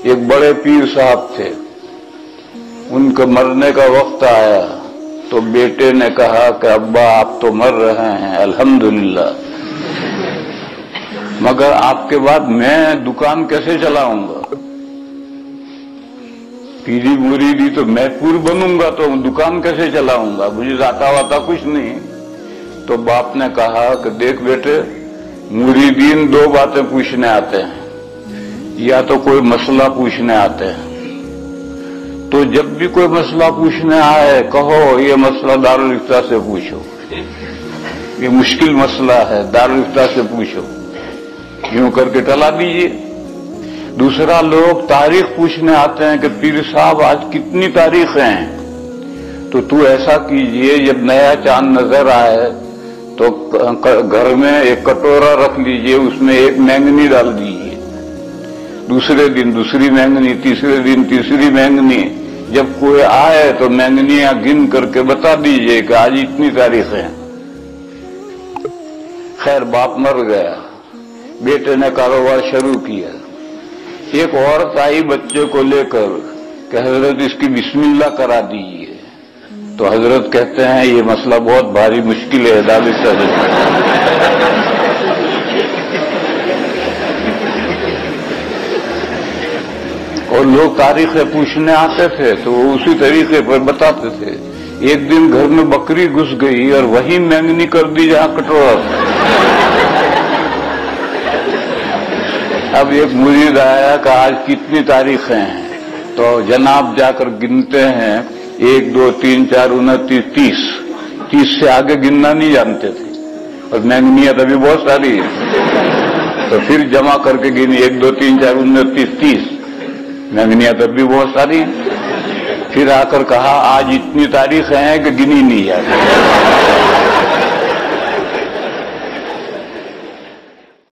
एक बड़े पीर साहब थे, उनके मरने का वक्त आया तो बेटे ने कहा कि अब्बा आप तो मर रहे हैं अल्हम्दुलिल्लाह, मगर आपके बाद मैं दुकान कैसे चलाऊंगा? पीरी मुरीदी तो मैं पूर बनूंगा तो दुकान कैसे चलाऊंगा? मुझे आता वाता कुछ नहीं। तो बाप ने कहा कि देख बेटे, मुरीदीन दो बातें पूछने आते हैं, या तो कोई मसला पूछने आते हैं। तो जब भी कोई मसला पूछने आए कहो ये मसला दारुल इफ्ता से पूछो, ये मुश्किल मसला है, दारुल इफ्ता से पूछो, यूं करके टला दीजिए। दूसरा, लोग तारीख पूछने आते हैं कि पीर साहब आज कितनी तारीखें हैं, तो तू ऐसा कीजिए जब नया चांद नजर आए तो घर में एक कटोरा रख लीजिए, उसमें एक बैंगनी डाल दीजिए, दूसरे दिन दूसरी बैंगनी, तीसरे दिन तीसरी बैंगनी, जब कोई आए तो बैंगनियां गिन करके बता दीजिए कि आज इतनी तारीखें हैं। खैर बाप मर गया, बेटे ने कारोबार शुरू किया। एक औरत आई बच्चे को लेकर कि हजरत इसकी बिस्मिल्लाह करा दीजिए। तो हजरत कहते हैं ये मसला बहुत भारी मुश्किल है, दालिश और लोग तारीखें पूछने आते थे तो वो उसी तरीके पर बताते थे। एक दिन घर में बकरी घुस गई और वही बैंगनी कर दी जहां कटोरा था। अब एक मुरीद आया कि आज कितनी तारीखें हैं, तो जनाब जाकर गिनते हैं 1 2 3 4 29 30, 30 से आगे गिनना नहीं जानते थे और बैंगनियां तभी बहुत सारी है। तो फिर जमा करके गिनी 1 2 3 4 29 30, बैंगनियां तब भी बहुत सारी हैं। फिर आकर कहा आज इतनी तारीखें हैं कि गिनी नहीं जाती।